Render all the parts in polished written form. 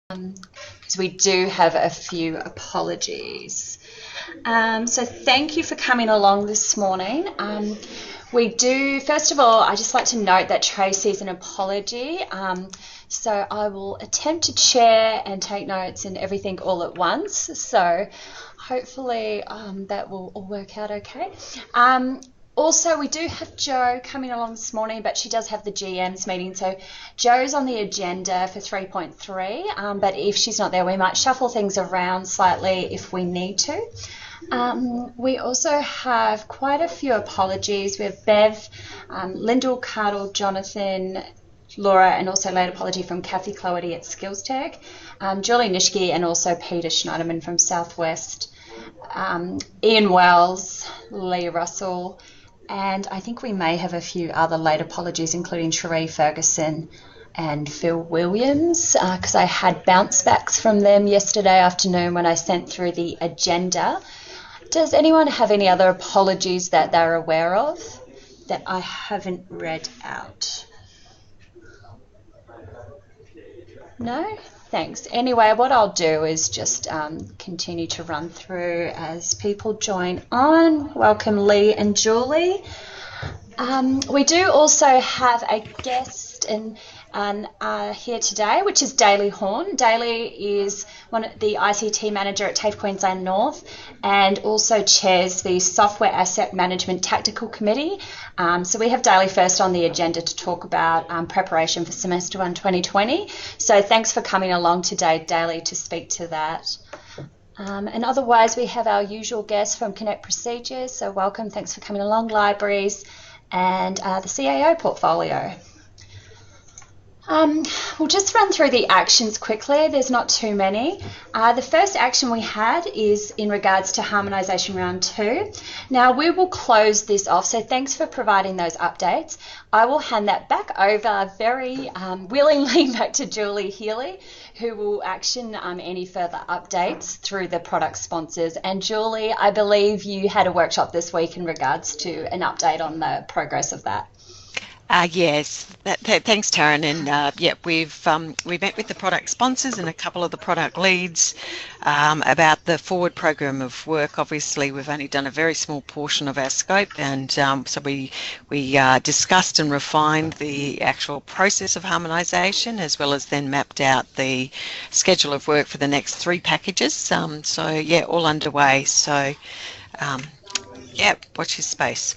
because we do have a few apologies. So thank you for coming along this morning. We do, first of all, I just like to note that Tracy's an apology. So I will attempt to chair and take notes and everything all at once. So hopefully that will all work out okay. Also, we do have Jo coming along this morning, but she does have the GM's meeting. So Jo's on the agenda for 3.3, but if she's not there, we might shuffle things around slightly if we need to. We also have quite a few apologies. We have Bev, Lyndall, Cardle, Jonathan, Laura, and also late apology from Kathy Cloherty at Skills Tech, Julie Nishke, and also Peter Schneiderman from Southwest, Ian Wells, Lee Russell, and I think we may have a few other late apologies, including Sheree Ferguson and Phil Williams, because I had bounce backs from them yesterday afternoon when I sent through the agenda. Does anyone have any other apologies that they're aware of that I haven't read out? No? Thanks. Anyway, what I'll do is just continue to run through as people join on. Welcome, Lee and Julie. We do also have a guest here today, which is Daly Horn. Daly is the ICT manager at TAFE Queensland North and also chairs the Software Asset Management Tactical Committee. So we have Daly first on the agenda to talk about preparation for Semester 1 2020. So thanks for coming along today, Daly, to speak to that. And otherwise, we have our usual guests from Connect Procedures. So welcome, thanks for coming along, Libraries, and the CAO portfolio. We'll just run through the actions quickly. There's not too many. The first action we had is in regards to harmonisation round 2. Now we will close this off, so thanks for providing those updates. I will hand that back over very willingly back to Julie Healy, who will action any further updates through the product sponsors. And Julie, I believe you had a workshop this week in regards to an update on the progress of that. Yes, thanks, Taryn. And yeah, we met with the product sponsors and a couple of the product leads about the forward program of work. Obviously, we've only done a very small portion of our scope, and so we discussed and refined the actual process of harmonisation, as well as then mapped out the schedule of work for the next 3 packages. So yeah, all underway. So yeah, watch this space.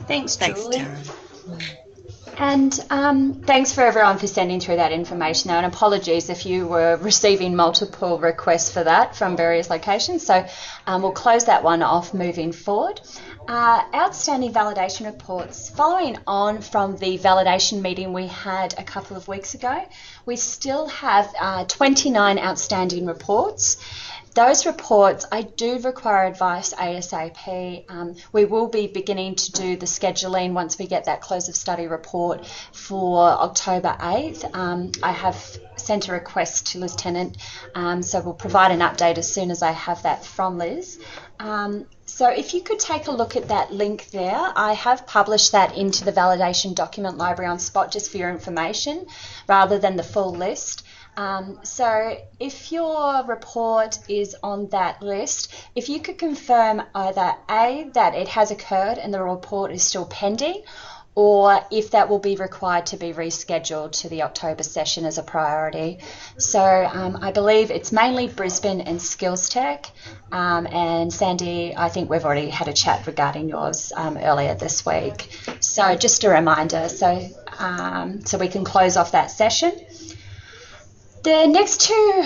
Thanks, Julie. Taryn. And thanks for everyone for sending through that information, and apologies if you were receiving multiple requests for that from various locations. So we'll close that one off moving forward. Outstanding validation reports. Following on from the validation meeting we had a couple of weeks ago, we still have 29 outstanding reports. Those reports, I do require advice ASAP. We will be beginning to do the scheduling once we get that close of study report for October 8th. I have sent a request to Liz Tennant, so we'll provide an update as soon as I have that from Liz. So if you could take a look at that link there, I have published that into the validation document library on Spot just for your information, rather than the full list. So if your report is on that list, if you could confirm either A, that it has occurred and the report is still pending, or if that will be required to be rescheduled to the October session as a priority. So I believe it's mainly Brisbane and Skills Tech, and Sandy, I think we've already had a chat regarding yours earlier this week. So just a reminder, so we can close off that session. The next 2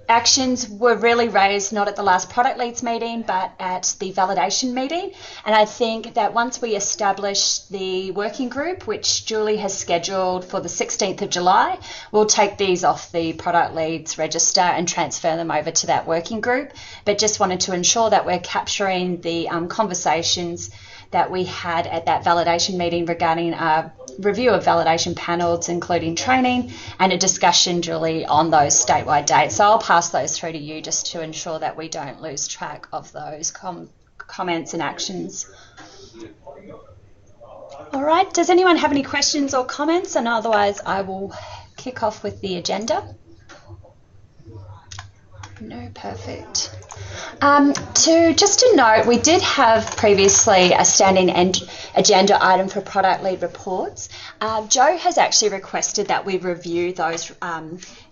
actions were really raised not at the last product leads meeting, but at the validation meeting. And I think that once we establish the working group, which Julie has scheduled for the 16th of July, we'll take these off the product leads register and transfer them over to that working group. But just wanted to ensure that we're capturing the conversations that we had at that validation meeting regarding a review of validation panels, including training, and a discussion, Julie, on those statewide dates. So I'll pass those through to you just to ensure that we don't lose track of those comments and actions. All right, does anyone have any questions or comments? And otherwise I will kick off with the agenda. No, perfect. Just to note, we did have previously a standing agenda item for product lead reports. Joe has actually requested that we review those,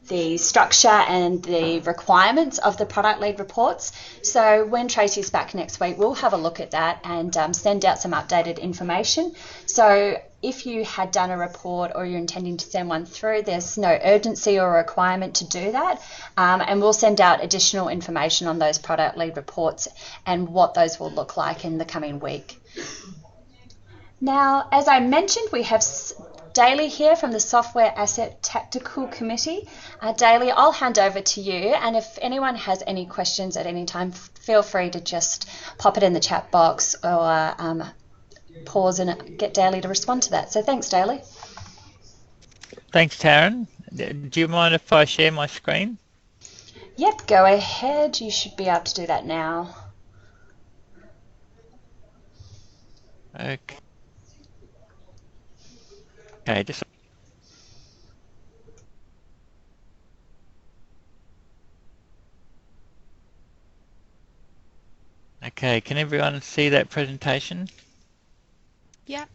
the structure and the requirements of the product lead reports. So when Tracy's back next week, we'll have a look at that and send out some updated information. So if you had done a report or you're intending to send one through, there's no urgency or requirement to do that. And we'll send out additional information on those product lead reports and what those will look like in the coming week. Now, as I mentioned, we have Daly here from the Software Asset Tactical Committee. Daly, I'll hand over to you, and if anyone has any questions at any time, feel free to just pop it in the chat box or pause and get Daly to respond to that. So thanks, Daly. Thanks, Taryn. Do you mind if I share my screen? Yep, go ahead. You should be able to do that now. Okay, just okay. Can everyone see that presentation? Yep.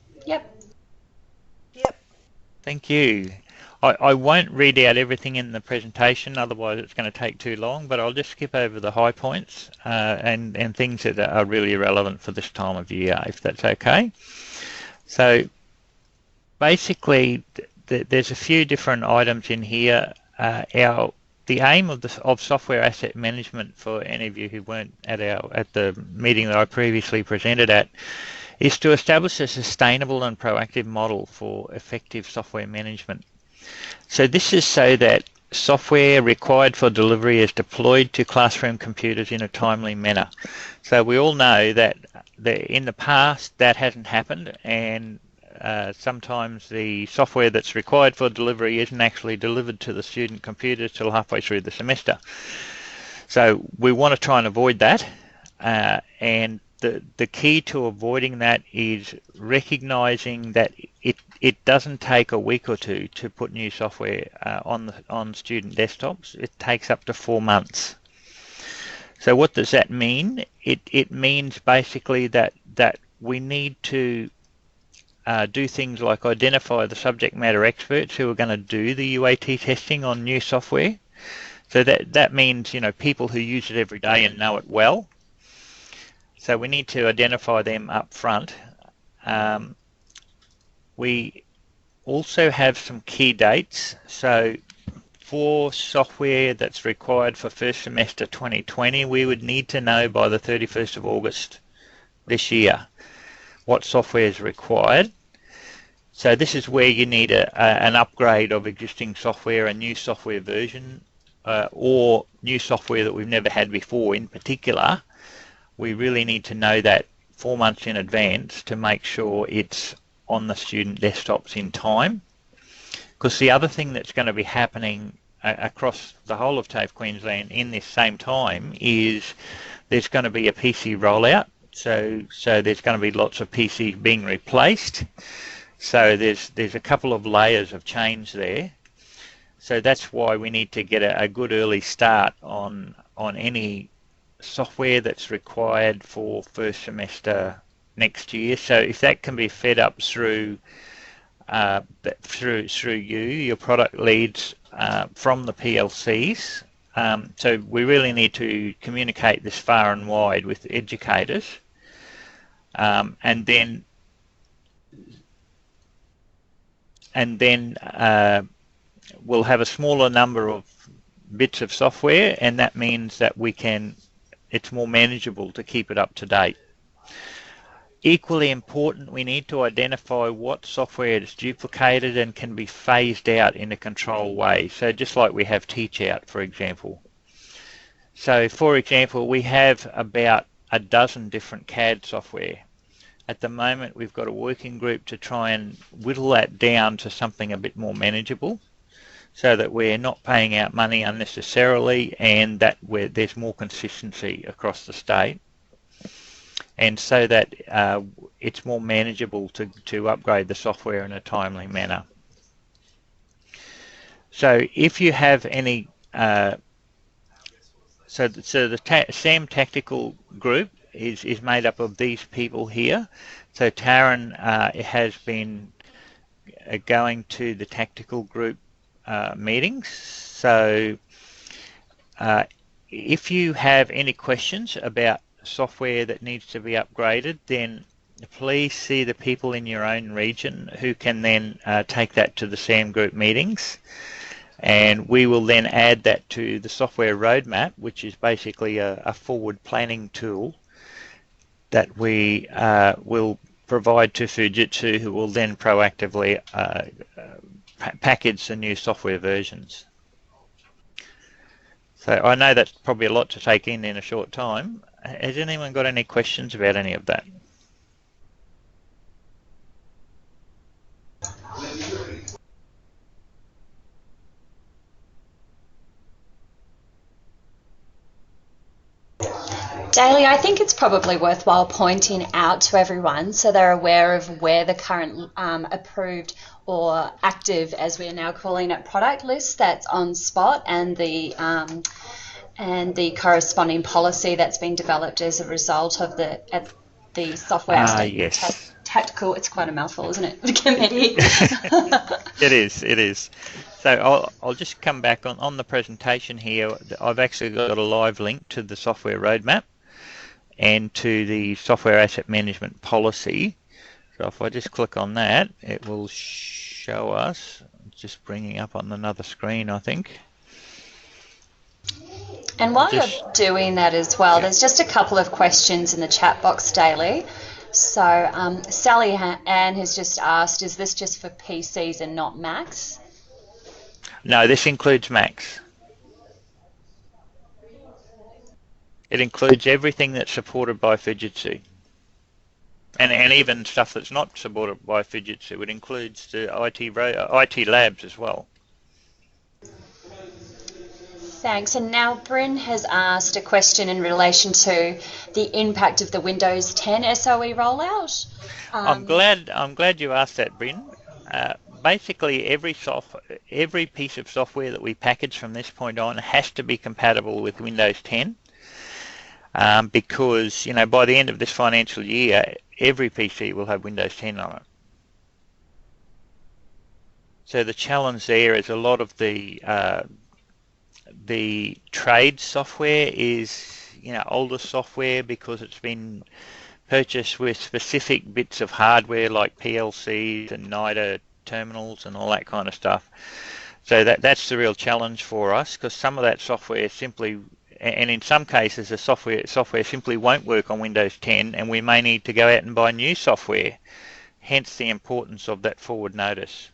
Thank you. I won't read out everything in the presentation, otherwise it's going to take too long, but I'll just skip over the high points and things that are really relevant for this time of year, if that's okay. So basically, there's a few different items in here. The aim of software asset management, for any of you who weren't at the meeting that I previously presented at, is to establish a sustainable and proactive model for effective software management. So this is so that software required for delivery is deployed to classroom computers in a timely manner. So we all know that in the past that hasn't happened, and sometimes the software that's required for delivery isn't actually delivered to the student computers till halfway through the semester. So we want to try and avoid that, and the key to avoiding that is recognizing that it doesn't take a week or two to put new software on student desktops. It takes up to 4 months. So what does that mean? It means basically that we need to do things like identify the subject matter experts who are going to do the UAT testing on new software. So that means, you know, people who use it every day and know it well. So we need to identify them up front. We also have some key dates. So for software that's required for first semester 2020, we would need to know by the 31st of August this year what software is required. So this is where you need an upgrade of existing software, a new software version, or new software that we've never had before. In particular, we really need to know that 4 months in advance to make sure it's on the student desktops in time. Because the other thing that's going to be happening across the whole of TAFE Queensland in this same time is there's going to be a PC rollout. So there's going to be lots of PCs being replaced. So there's a couple of layers of change there. So that's why we need to get a good early start on any software that's required for first semester next year. So if that can be fed up through your product leads from the PLCs. So we really need to communicate this far and wide with educators, and then we'll have a smaller number of bits of software, and that means that it's more manageable to keep it up to date. Equally important, we need to identify what software is duplicated and can be phased out in a controlled way. So just like we have Teach Out, for example. So for example, we have about a dozen different CAD software. At the moment, we've got a working group to try and whittle that down to something a bit more manageable, so that we're not paying out money unnecessarily, and that there's more consistency across the state, and so that it's more manageable to upgrade the software in a timely manner. So if you have any So the SAM tactical group is made up of these people here. So Taryn has been going to the tactical group meetings. So if you have any questions about software that needs to be upgraded, then please see the people in your own region who can then take that to the SAM group meetings. And we will then add that to the software roadmap, which is basically a forward planning tool that we will provide to Fujitsu, who will then proactively package the new software versions. So I know that's probably a lot to take in a short time. Has anyone got any questions about any of that? Daly, I think it's probably worthwhile pointing out to everyone so they're aware of where the current approved or active, as we're now calling it, product list that's on Spot, and the corresponding policy that's been developed as a result of the software yes. tactical. It's quite a mouthful, isn't it? The committee. It is. So I'll just come back on the presentation here. I've actually got a live link to the software roadmap and to the software asset management policy. So if I just click on that, it will show us. Just bringing up on another screen, I think. And while you're doing that as well, there's just a couple of questions in the chat box, Daly. So Sally Ann has just asked, is this just for PCs and not Macs? No, this includes Macs. It includes everything that's supported by Fujitsu. And even stuff that's not supported by Fujitsu. It includes the IT labs as well. Thanks. And now Bryn has asked a question in relation to the impact of the Windows 10 SOE rollout. I'm glad you asked that, Bryn. Basically, every piece of software that we package from this point on has to be compatible with Windows 10, because by the end of this financial year, every PC will have Windows 10 on it. So the challenge there is a lot of the trade software is older software because it's been purchased with specific bits of hardware like PLCs and NIDA terminals and all that kind of stuff. So that's the real challenge for us, because some of that software simply, and in some cases the software simply won't work on Windows 10, and we may need to go out and buy new software, hence the importance of that forward notice.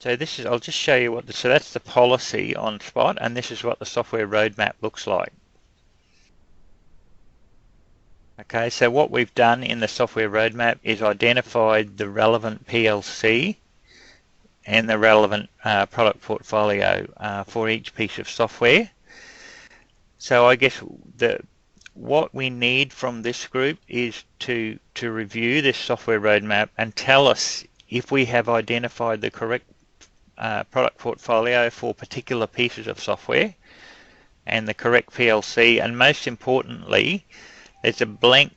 So I'll just show you so that's the policy on Spot, and this is what the software roadmap looks like. Okay, so what we've done in the software roadmap is identified the relevant PLC and the relevant product portfolio for each piece of software. So I guess what we need from this group is to review this software roadmap and tell us if we have identified the correct product portfolio for particular pieces of software and the correct PLC, and most importantly, there's a blank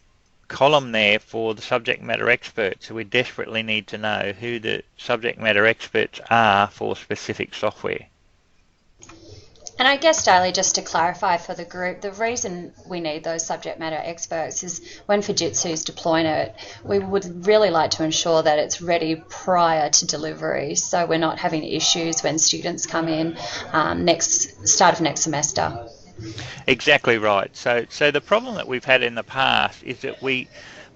column there for the subject matter experts. So we desperately need to know who the subject matter experts are for specific software. And I guess, Daly, just to clarify for the group, the reason we need those subject matter experts is when Fujitsu's deploying it, we would really like to ensure that it's ready prior to delivery, so we're not having issues when students come in start of next semester. Exactly right. So the problem that we've had in the past is that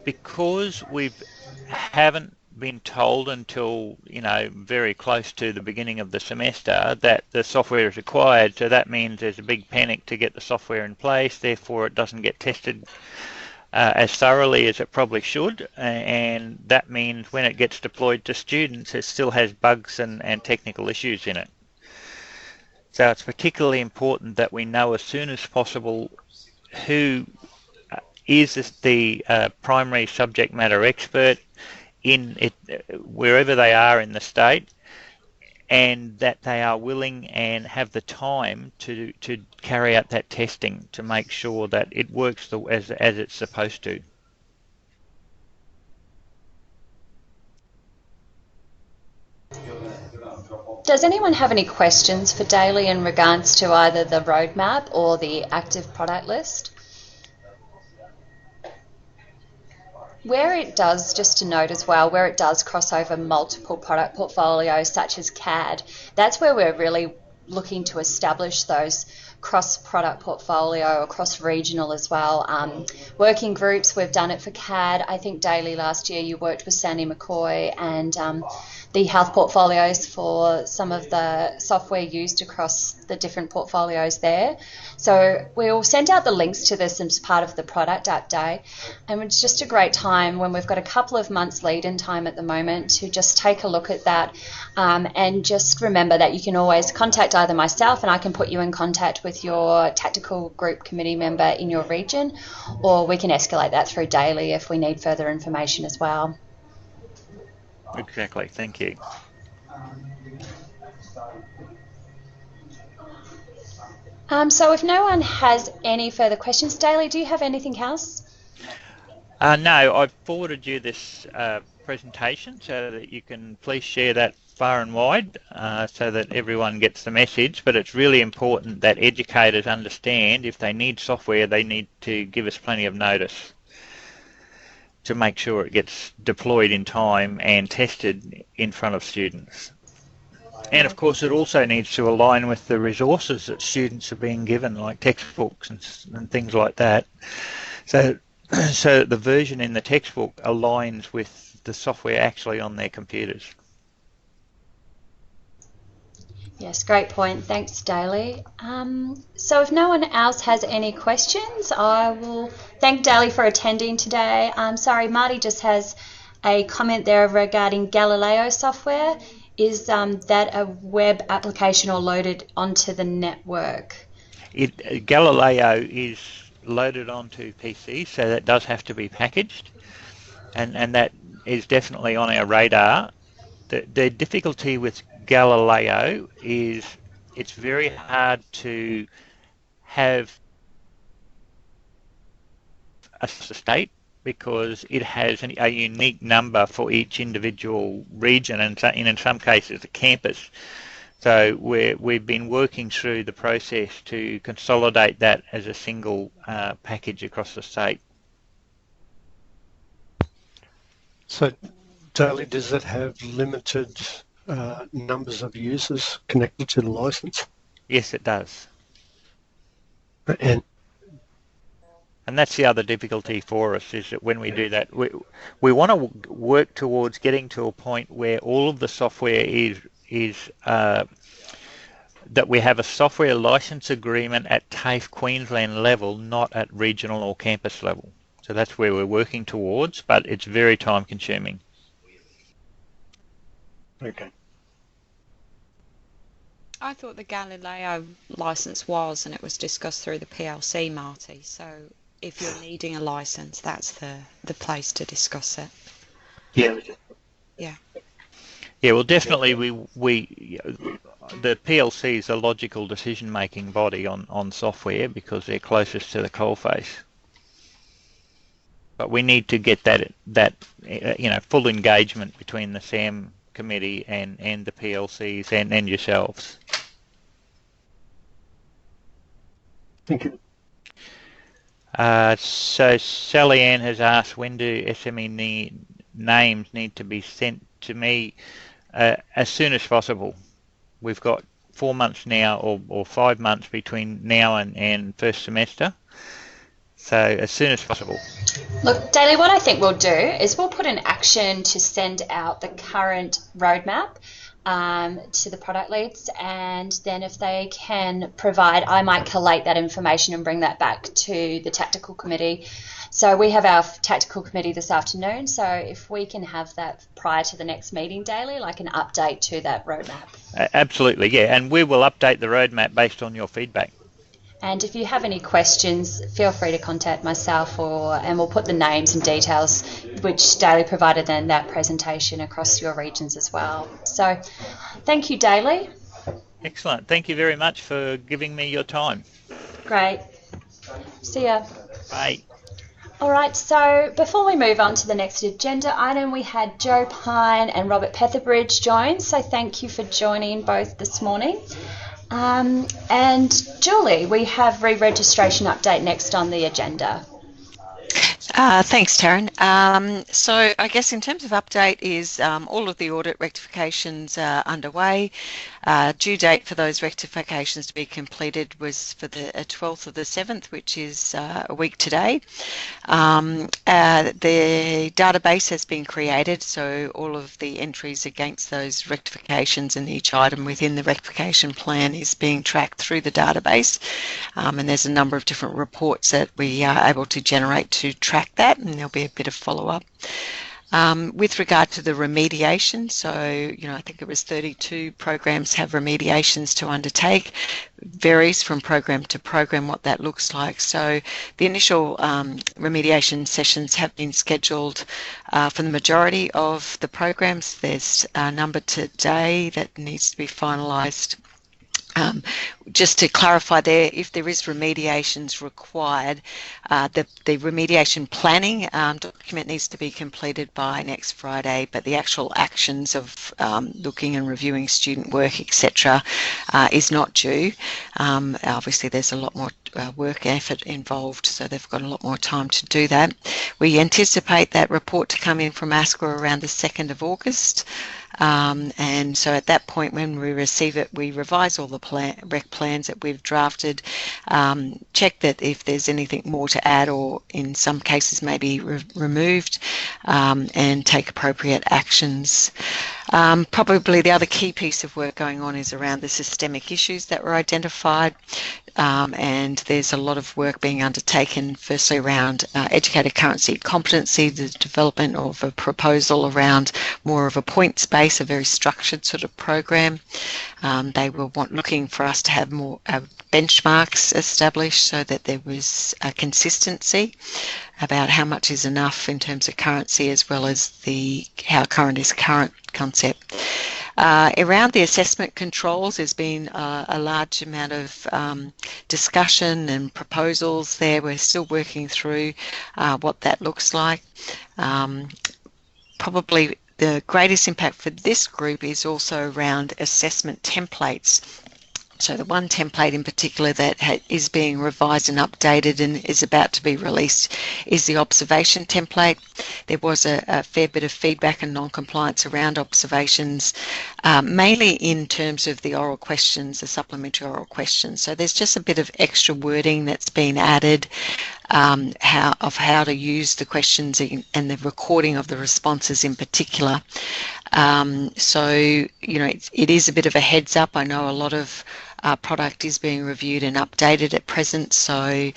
because we haven't been told until very close to the beginning of the semester that the software is required, so that means there's a big panic to get the software in place, therefore it doesn't get tested as thoroughly as it probably should, and that means when it gets deployed to students it still has bugs and technical issues in it. So it's particularly important that we know as soon as possible who is the primary subject matter expert in it, wherever they are in the state, and that they are willing and have the time to carry out that testing to make sure that it works as it's supposed to. Does anyone have any questions for Daly in regards to either the roadmap or the active product list? Where it does, just to note as well, where it does cross over multiple product portfolios such as CAD, that's where we're really looking to establish those cross-product portfolio or cross-regional as well. Working groups, we've done it for CAD. I think Daly last year you worked with Sandy McCoy and the health portfolios for some of the software used across the different portfolios there. So we'll send out the links to this as part of the product update, and it's just a great time when we've got a couple of months lead-in time at the moment to just take a look at that, and just remember that you can always contact either myself and I can put you in contact with your tactical group committee member in your region, or we can escalate that through Daly if we need further information as well. Exactly, thank you. So if no one has any further questions, Daly, do you have anything else? No, I've forwarded you this presentation so that you can please share that far and wide so that everyone gets the message. But it's really important that educators understand if they need software, they need to give us plenty of notice to make sure it gets deployed in time and tested in front of students. And of course it also needs to align with the resources that students are being given, like textbooks and things like that. So the version in the textbook aligns with the software actually on their computers. Yes, great point. Thanks, Daly. So if no one else has any questions, I will thank Daly for attending today. Sorry, Marty just has a comment there regarding Galileo software. Is that a web application or loaded onto the network? Galileo is loaded onto PC, so that does have to be packaged, and that is definitely on our radar. The difficulty with Galileo is it's very hard to have a state because it has a unique number for each individual region and in some cases a campus. So we've been working through the process to consolidate that as a single package across the state. So, Daly, does it have limited numbers of users connected to the license? Yes, it does. And that's the other difficulty for us, is that when we do that, we want to work towards getting to a point where all of the software is that we have a software license agreement at TAFE Queensland level, not at regional or campus level. So that's where we're working towards, but it's very time consuming. Okay. I thought the Galileo license was, and it was discussed through the PLC, Marty. So if you're needing a license, that's the place to discuss it. Yeah. Yeah. Yeah, well, definitely the PLC is a logical decision-making body on software because they're closest to the coalface. But we need to get that full engagement between the SAM committee and the PLCs and yourselves. Thank you. So Sally Ann has asked, when do SME names need to be sent to me? As soon as possible. We've got 4 months now or 5 months between now and first semester. So as soon as possible. Look, Daly, what I think we'll do is we'll put an action to send out the current roadmap to the product leads, and then if they can provide, I might collate that information and bring that back to the tactical committee. So we have our tactical committee this afternoon, so if we can have that prior to the next meeting, Daly, like an update to that roadmap. Absolutely, yeah, and we will update the roadmap based on your feedback. And if you have any questions, feel free to contact myself, and we'll put the names and details which Daly provided in that presentation across your regions as well. So thank you, Daly. Excellent. Thank you very much for giving me your time. Great. See ya. Bye. All right, so before we move on to the next agenda item, we had Joe Pine and Robert Petherbridge join, so thank you for joining both this morning. And Julie, we have re-registration update next on the agenda. Thanks, Taryn. So I guess in terms of update is all of the audit rectifications are underway. Due date for those rectifications to be completed was for the 12th of the 7th, which is a week today. The database has been created, so all of the entries against those rectifications and each item within the rectification plan is being tracked through the database. And there's a number of different reports that we are able to generate to track that, and there'll be a bit of follow-up. With regard to the remediation, so, I think it was 32 programs have remediations to undertake. Varies from program to program what that looks like. So the initial remediation sessions have been scheduled for the majority of the programs. There's a number today that needs to be finalised. Just to clarify there, if there is remediations required, the remediation planning document needs to be completed by next Friday, but the actual actions of looking and reviewing student work, etc., is not due. Obviously, there's a lot more work effort involved, so they've got a lot more time to do that. We anticipate that report to come in from ASQA around the 2nd of August. And so at that point, when we receive it, we revise all the rec plans that we've drafted, check that if there's anything more to add or in some cases maybe removed, and take appropriate actions. Probably the other key piece of work going on is around the systemic issues that were identified, and there's a lot of work being undertaken firstly around educator currency competency, the development of a proposal around more of a points base, a very structured sort of program. They were looking for us to have more benchmarks established so that there was a consistency about how much is enough in terms of currency as well as the how current is current concept. Around the assessment controls, there's been a large amount of discussion and proposals there. We're still working through what that looks like. Probably the greatest impact for this group is also around assessment templates. So the one template in particular that is being revised and updated and is about to be released is the observation template. There was a fair bit of feedback and non-compliance around observations, mainly in terms of the oral questions, the supplementary oral questions. So there's just a bit of extra wording that's been added, how to use the questions and the recording of the responses in particular. So, it is a bit of a heads up. I know a lot of product is being reviewed and updated at present, so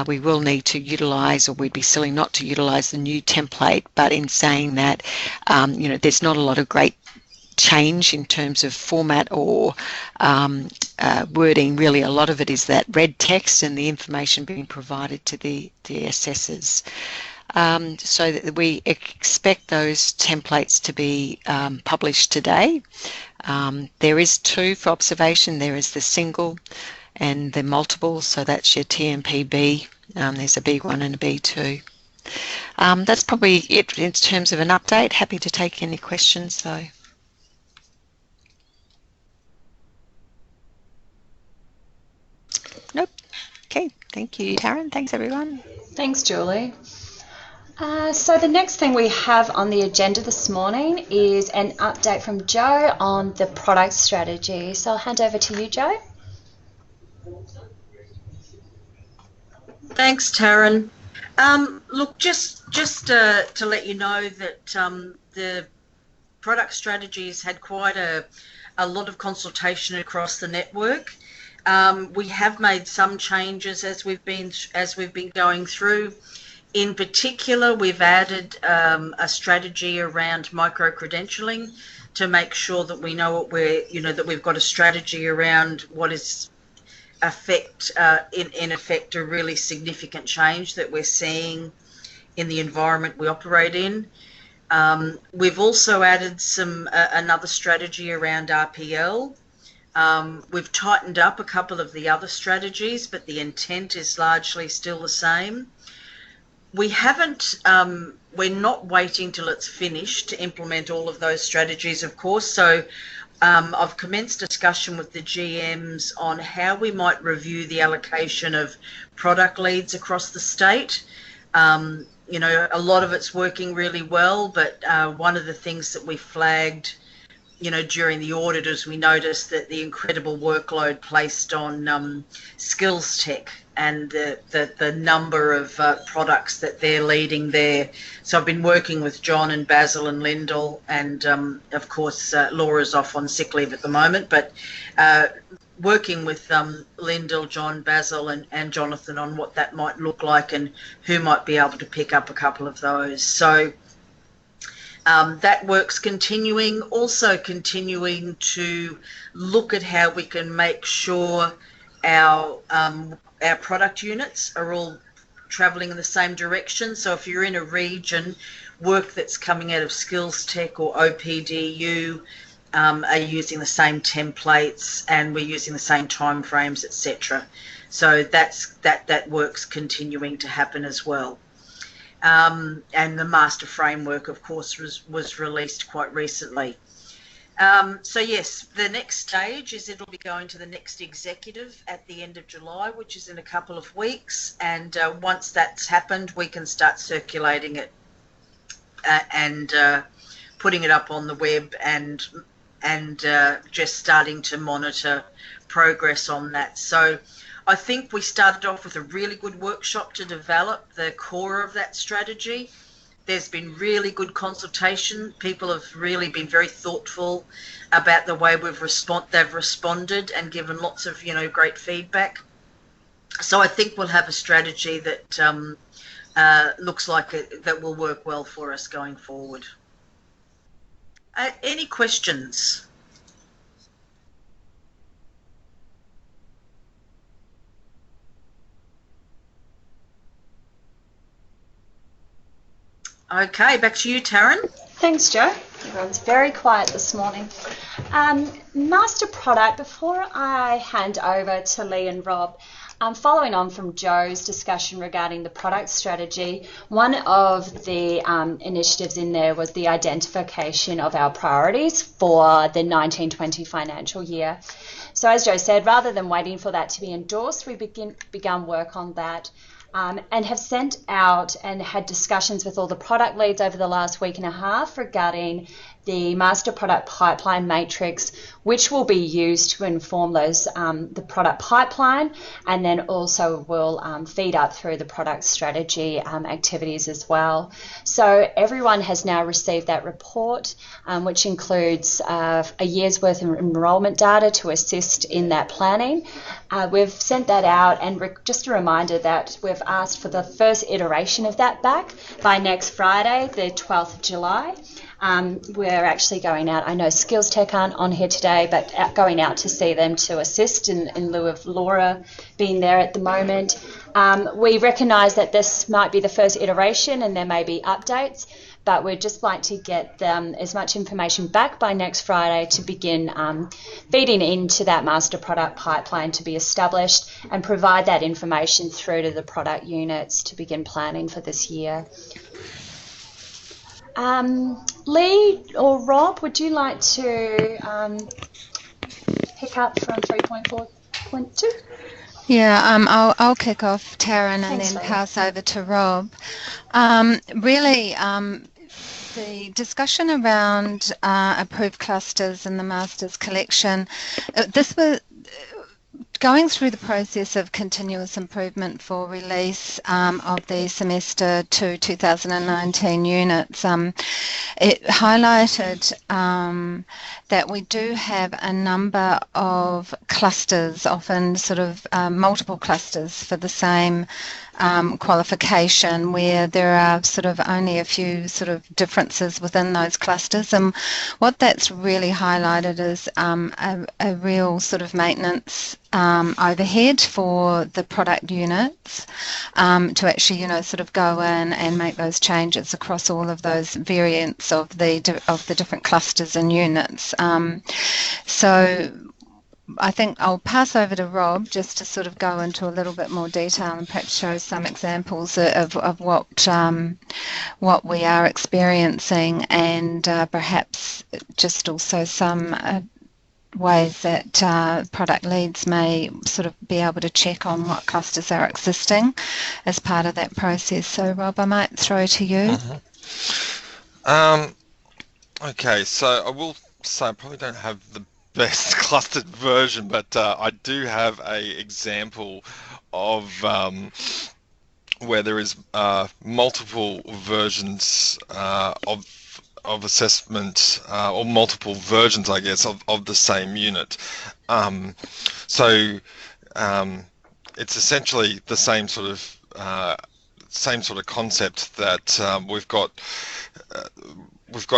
we will need to utilise, or we'd be silly not to utilise the new template, but in saying that, there's not a lot of great change in terms of format or wording. Really, a lot of it is that red text and the information being provided to the assessors. So that we expect those templates to be published today. There is two for observation. There is the single and the multiple, so that's your TMPB. There's a B1 and a B2. That's probably it in terms of an update. Happy to take any questions though. Nope. Okay, thank you, Taryn. Thanks, everyone. Thanks, Julie. So the next thing we have on the agenda this morning is an update from Joe on the product strategy. So I'll hand over to you, Joe. Thanks, Taryn. Look, just to let you know that the product strategy has had quite a lot of consultation across the network. We have made some changes as we've been going through. In particular, we've added a strategy around micro-credentialing to make sure that we know what that we've got a strategy around what is affect, in effect, a really significant change that we're seeing in the environment we operate in. We've also added another strategy around RPL. We've tightened up a couple of the other strategies, but the intent is largely still the same. We haven't, we're not waiting till it's finished to implement all of those strategies, of course. So I've commenced discussion with the GMs on how we might review the allocation of product leads across the state. You know, a lot of it's working really well, but one of the things that we flagged, you know, during the audit is we noticed that the incredible workload placed on skills tech and the number of products that they're leading there. So I've been working with John and Basil and Lyndall, and of course Laura's off on sick leave at the moment, but working with Lyndall, John, Basil and Jonathan on what that might look like and who might be able to pick up a couple of those. So that work's continuing, also continuing to look at how we can make sure our product units are all travelling in the same direction. So if you're in a region, work that's coming out of skills tech or OPDU are using the same templates and we're using the same timeframes, etc. So that work's continuing to happen as well. And the master framework, of course, was released quite recently. So yes, the next stage is it'll be going to the next executive at the end of July, which is in a couple of weeks. And once that's happened, we can start circulating it and putting it up on the web and just starting to monitor progress on that. So I think we started off with a really good workshop to develop the core of that strategy. There's been really good consultation. People have really been very thoughtful about the way they've responded and given lots of, you know, great feedback. So I think we'll have a strategy that looks like that will work well for us going forward. Any questions? Okay, back to you, Taryn. Thanks, Jo. Everyone's very quiet this morning. Master product, before I hand over to Lee and Rob, following on from Jo's discussion regarding the product strategy, one of the initiatives in there was the identification of our priorities for the 19-20 financial year. So as Jo said, rather than waiting for that to be endorsed, we began work on that. And have sent out and had discussions with all the product leads over the last week and a half regarding the master product pipeline matrix, which will be used to inform those the product pipeline, and then also will feed up through the product strategy activities as well. So everyone has now received that report, which includes a year's worth of enrolment data to assist in that planning. We've sent that out, and just a reminder that we've asked for the first iteration of that back by next Friday, the 12th of July. We're actually going out, I know Skills Tech aren't on here today, but going out to see them to assist in lieu of Laura being there at the moment. We recognise that this might be the first iteration and there may be updates, but we'd just like to get as much information back by next Friday to begin feeding into that master product pipeline to be established and provide that information through to the product units to begin planning for this year. Lee or Rob, would you like to pick up from 3.4.2? Yeah, I'll kick off, Taryn, and then pass over to Rob. Really, the discussion around approved clusters and the Masters collection, this was going through the process of continuous improvement for release of the semester 2 2019 units. It highlighted that we do have a number of clusters, often sort of multiple clusters for the same qualification where there are sort of only a few sort of differences within those clusters, and what that's really highlighted is a real sort of maintenance overhead for the product units to actually, sort of go in and make those changes across all of those variants of the different clusters and units. So I think I'll pass over to Rob just to sort of go into a little bit more detail and perhaps show some examples of what we are experiencing, and perhaps just also some ways that product leads may sort of be able to check on what clusters are existing as part of that process. So Rob, I might throw to you. Okay, so I will say I probably don't have the best clustered version, but I do have a example of where there is multiple versions of assessment, or multiple versions, I guess, of the same unit. So it's essentially the same sort of concept that we've got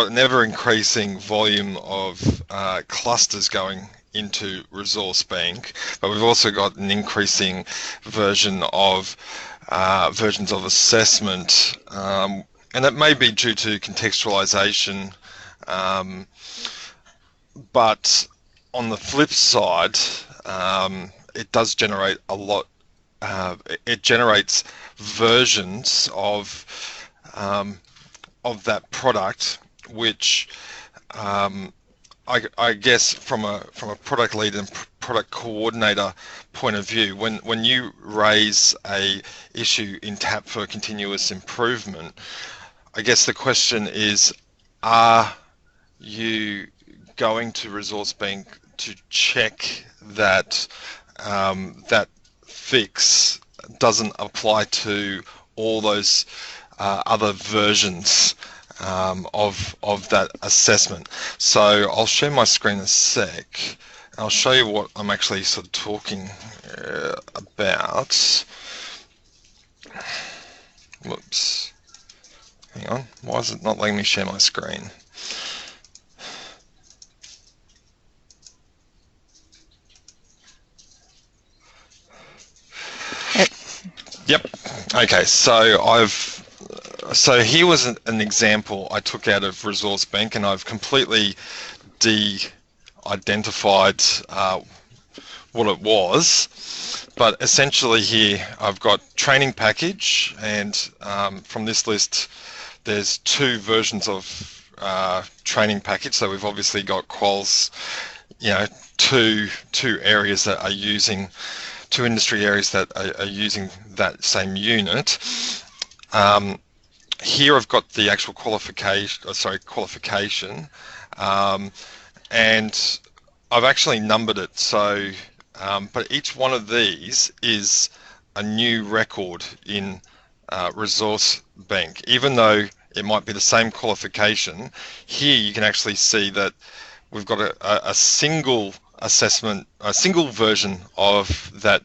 an ever-increasing volume of clusters going into Resource Bank, but we've also got an increasing versions of assessment, and that may be due to contextualization, but on the flip side, it does generate a lot. It generates versions of that product, which I guess from a product lead and product coordinator point of view, when you raise a issue in TAP for continuous improvement, I guess the question is, are you going to Resource Bank to check that that fix doesn't apply to all those other versions of that assessment? So I'll share my screen in a sec. I'll show you what I'm actually sort of talking about. Whoops. Hang on. Why is it not letting me share my screen? Yep. Okay. So here was an example I took out of Resource Bank, and I've completely de-identified what it was. But essentially here I've got training package, and from this list there's two versions of training package. So we've obviously got quals, two areas that are using, two industry areas that are using that same unit. Here I've got the actual qualification, and I've actually numbered it. So, but each one of these is a new record in Resource Bank. Even though it might be the same qualification, here you can actually see that we've got a single assessment, a single version of that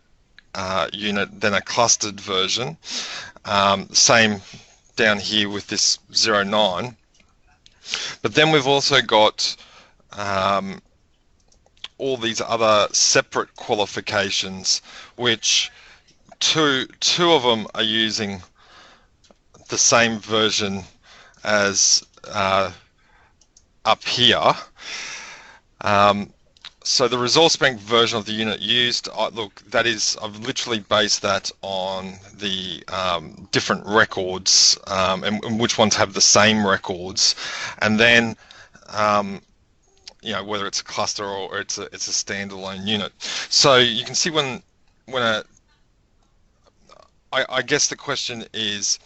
unit, then a clustered version. Same down here with this 09, but then we've also got all these other separate qualifications, which two of them are using the same version as up here. So the Resource Bank version of the unit used, look, that is, I've literally based that on the different records, and which ones have the same records, and then whether it's a cluster or it's a standalone unit. So you can see when I guess the question is,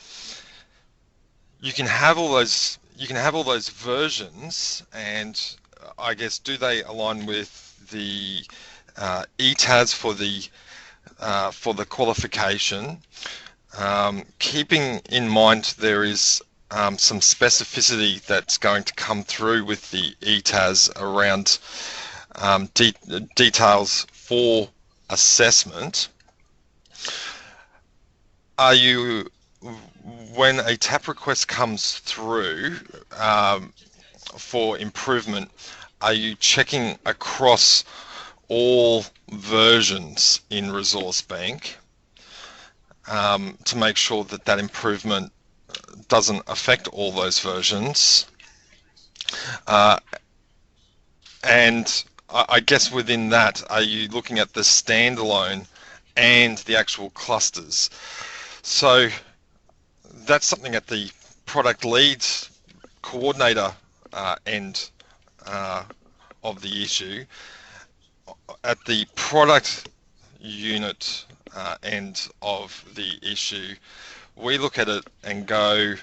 you can have all those versions, and I guess, do they align with the ETAS for the qualification, keeping in mind there is some specificity that's going to come through with the ETAS around details for assessment. are you, when a tap request comes through for improvement, are you checking across all versions in Resource Bank to make sure that that improvement doesn't affect all those versions? And I guess within that, are you looking at the standalone and the actual clusters? So that's something at the product leads coordinator end of the issue. At the product unit end of the issue, we look at it and go,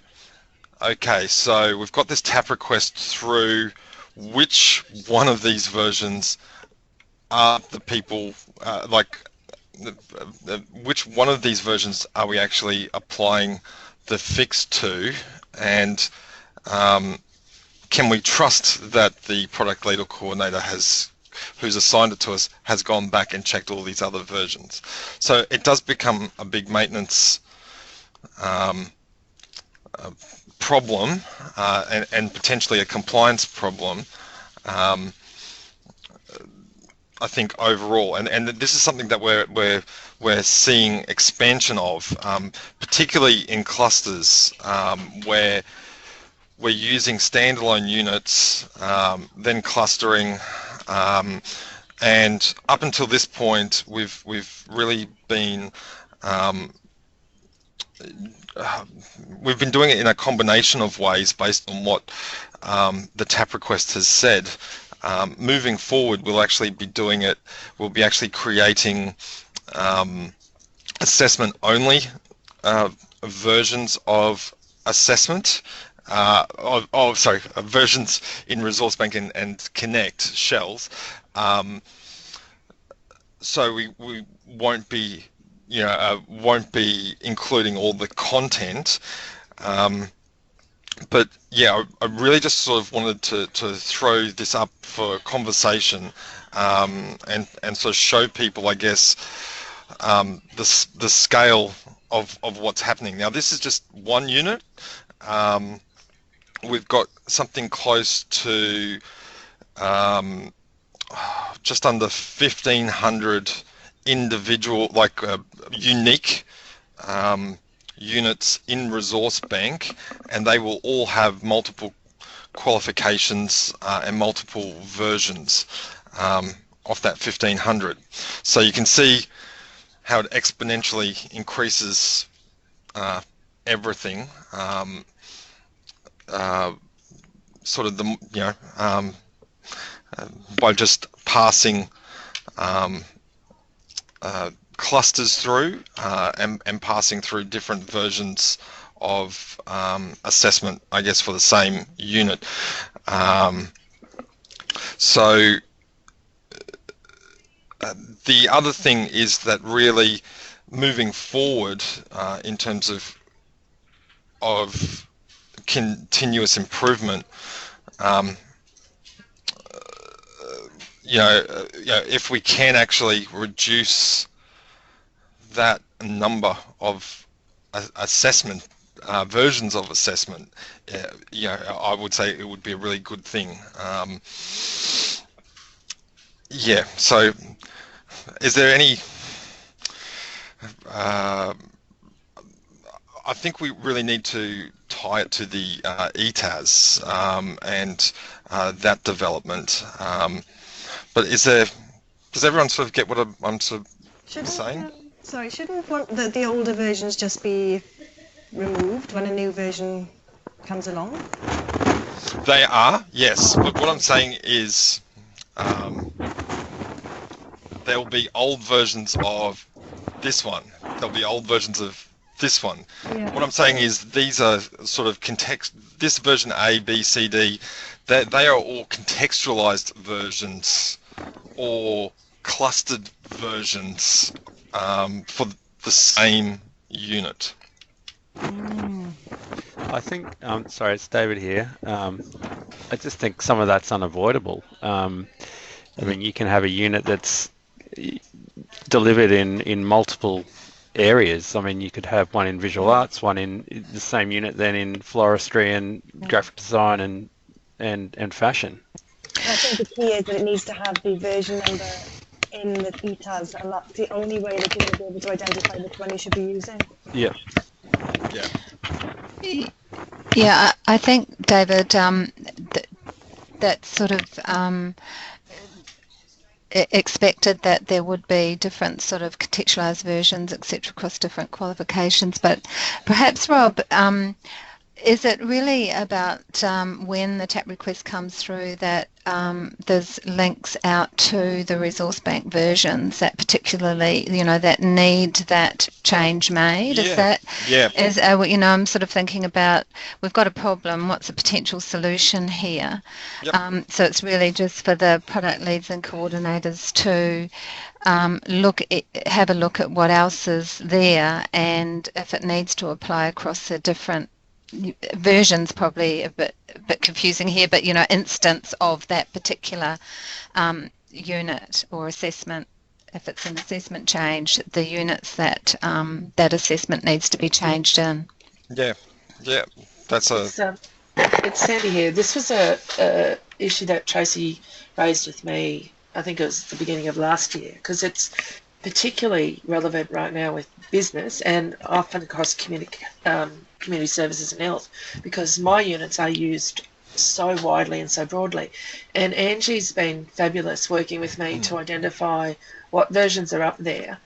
okay, so we've got this tap request through. Which one of these versions are the people, which one of these versions are we actually applying the fix to? And can we trust that the product lead or coordinator who's assigned it to us has gone back and checked all these other versions? So it does become a big maintenance problem and potentially a compliance problem, I think, overall, and this is something that we're seeing expansion of, particularly in clusters where we're using standalone units, then clustering, and up until this point, we've really been we've been doing it in a combination of ways based on what the tap request has said. Moving forward, we'll actually be doing it. We'll be actually creating assessment-only versions of assessment. Versions in Resource Bank and Connect shells. So we won't be won't be including all the content, but yeah, I really just sort of wanted to throw this up for conversation, and sort of show people, I guess, the scale of what's happening. Now, this is just one unit. We've got something close to just under 1,500 individual, unique units in Resource Bank, and they will all have multiple qualifications and multiple versions of that 1,500. So you can see how it exponentially increases everything, sort of by just passing clusters through and passing through different versions of assessment, I guess, for the same unit. So the other thing is that really moving forward in terms of continuous improvement, if we can actually reduce that number of assessment versions of assessment, I would say it would be a really good thing. So is there any I think we really need to tie it to the ETAS and that development. But does everyone sort of get what I'm sort of saying? Shouldn't the older versions just be removed when a new version comes along? They are, yes. But what I'm saying is there'll be old versions of this one. There'll be old versions of this one. Yeah. What I'm saying is these are sort of this version A, B, C, D, they are all contextualized versions or clustered versions for the same unit. I think, sorry, it's David here. I just think some of that's unavoidable. I mean, you can have a unit that's delivered in multiple areas. I mean, you could have one in visual arts, one in the same unit, then in floristry and graphic design and fashion. I think the key is that it needs to have the version number in the ETAs, and that's the only way that you're going to be able to identify which one you should be using. Yeah. Yeah. Yeah, I think, David, that sort of expected that there would be different sort of contextualised versions, etc., across different qualifications. But perhaps, Rob, is it really about when the TAP request comes through that there's links out to the resource bank versions that particularly, that need that change made? Is that, I'm sort of thinking about, we've got a problem, what's the potential solution here? Yep. So it's really just for the product leads and coordinators to have a look at what else is there, and if it needs to apply across the different versions, probably a bit confusing here, but instance of that particular unit or assessment. If it's an assessment change, the units that that assessment needs to be changed in. Yeah, that's it's Sandy here. This was a issue that Tracy raised with me. I think it was the beginning of last year, because it's particularly relevant right now with business and often across community services and health, because my units are used so widely and so broadly. And Angie's been fabulous working with me to identify what versions are up there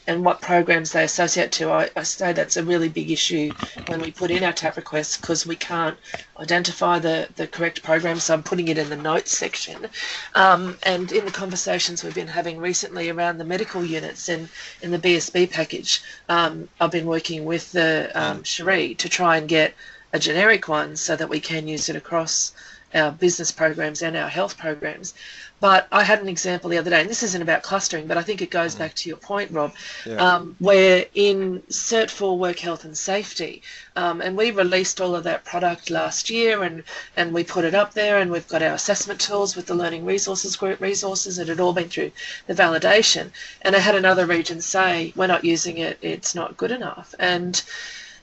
and what programs they associate to. I say that's a really big issue when we put in our TAP requests, because we can't identify the correct program, so I'm putting it in the notes section. And in the conversations we've been having recently around the medical units and in the BSB package, I've been working with the Cherie to try and get a generic one so that we can use it across our business programs and our health programs. But I had an example the other day, and this isn't about clustering, but I think it goes back to your point, Rob, where in Cert 4 Work Health and Safety, and we released all of that product last year, and we put it up there, and we've got our assessment tools with the Learning Resources Group resources, and it had all been through the validation. And I had another region say, we're not using it, it's not good enough. And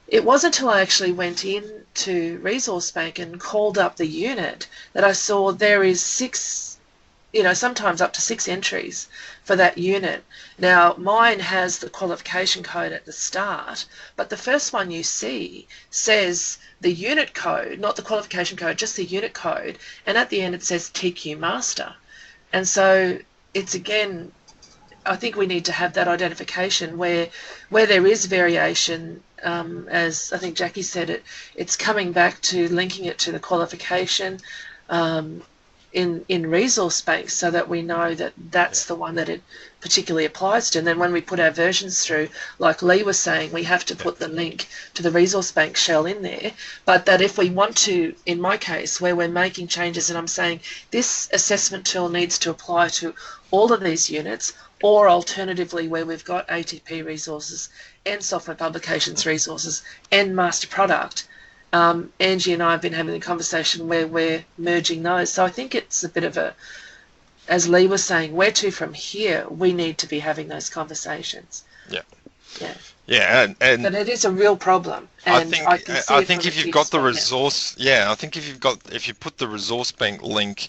it wasn't until I actually went in to Resource Bank and called up the unit that I saw there is sometimes up to 6 entries for that unit. Now, mine has the qualification code at the start, but the first one you see says the unit code, not the qualification code, just the unit code, and at the end it says TQ Master. And so it's, again, I think we need to have that identification where there is variation, as I think Jackie said, it's coming back to linking it to the qualification in resource banks, so that we know that that's the one that it particularly applies to. And then when we put our versions through, like Lee was saying, we have to put the link to the resource bank shell in there, but that if we want to, in my case, where we're making changes and I'm saying this assessment tool needs to apply to all of these units, or alternatively where we've got ATP resources and software publications resources and master product, Angie and I have been having a conversation where we're merging those. So I think it's a bit of a, as Lee was saying, where to from here, we need to be having those conversations. Yeah, and but it is a real problem. And I think if you've got the resource, if you put the resource bank link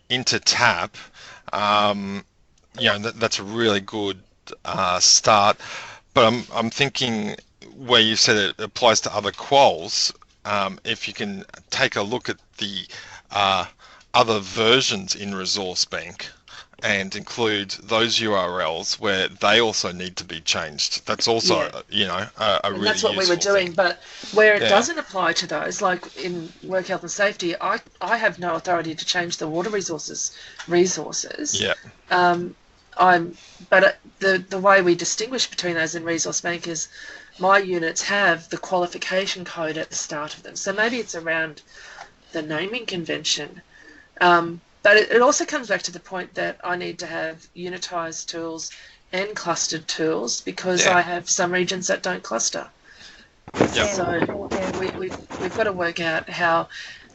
into TAP, that's a really good start. But I'm thinking where you said it applies to other quals. If you can take a look at the other versions in Resource Bank and include those URLs where they also need to be changed, that's also a really that's what we were doing. But where it doesn't apply to those, like in Work Health and Safety, I have no authority to change the water resources. But the way we distinguish between those in Resource Bank is my units have the qualification code at the start of them. So maybe it's around the naming convention. But it also comes back to the point that I need to have unitized tools and clustered tools, because I have some regions that don't cluster. So we've got to work out how.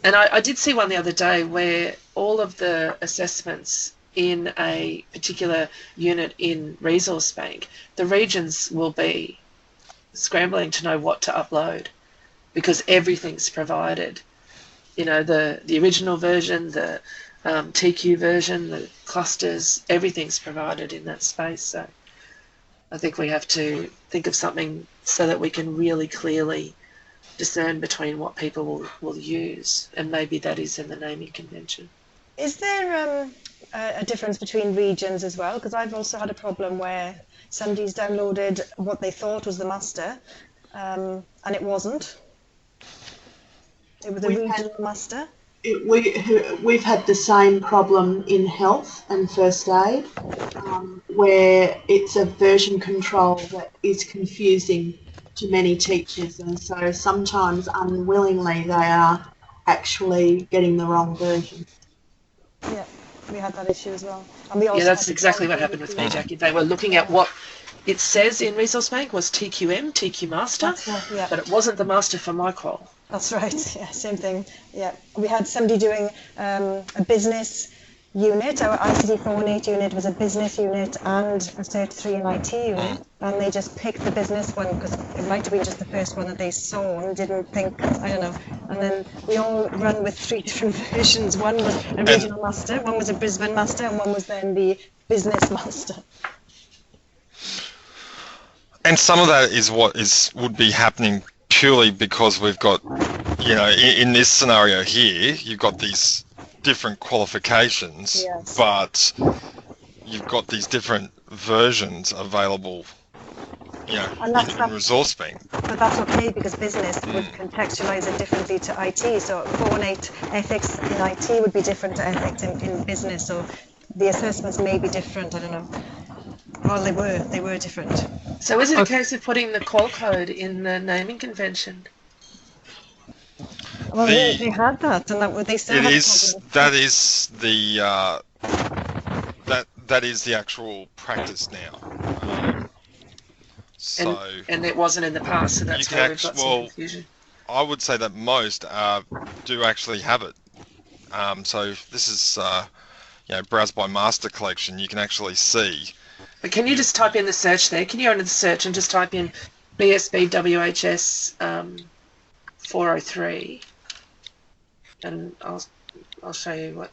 And I did see one the other day where all of the assessments in a particular unit in Resource Bank, the regions will be scrambling to know what to upload because everything's provided. You know, the original version, the TQ version, the clusters, everything's provided in that space. So I think we have to think of something so that we can really clearly discern between what people will use, and maybe that is in the naming convention. Is there a difference between regions as well? Because I've also had a problem where somebody's downloaded what they thought was the master, and it wasn't. It was a regional master. We've had the same problem in health and first aid, where it's a version control that is confusing to many teachers, and so sometimes unwillingly they are actually getting the wrong version. Yeah, we had that issue as well. And we also that's exactly what happened with me, Jackie. They were looking at what it says in Resource Bank was TQM, TQ Master, yeah. but it wasn't the master for my qual. That's right, yeah, same thing. Yeah, we had somebody doing a business unit. Our ICT 418 unit was a business unit and a Cert 3 and IT unit, and they just picked the business one because it might have been just the first one that they saw and didn't think, I don't know. And then we all run with 3 different versions. One was a regional master, one was a Brisbane master, and one was then the business master. And some of that is what would be happening purely because we've got, you know, in this scenario here, you've got these different qualifications, yes, but you've got these different versions available, you know, in Resource Bank. But that's okay because business would contextualise it differently to IT. So 418 ethics in IT would be different to ethics in business. So the assessments may be different. I don't know. Well, they were different. So is it a case of putting the qual code in the naming convention? Well, they had that, and they still it have is. That is the that is the actual practice now. So and it wasn't in the past, so that's why we've got some confusion. I would say that most do actually have it. So this is you know, browse by master collection. You can actually see. But can you just type in the search there? Can you go into the search and just type in BSB WHS 403, and I'll show you what.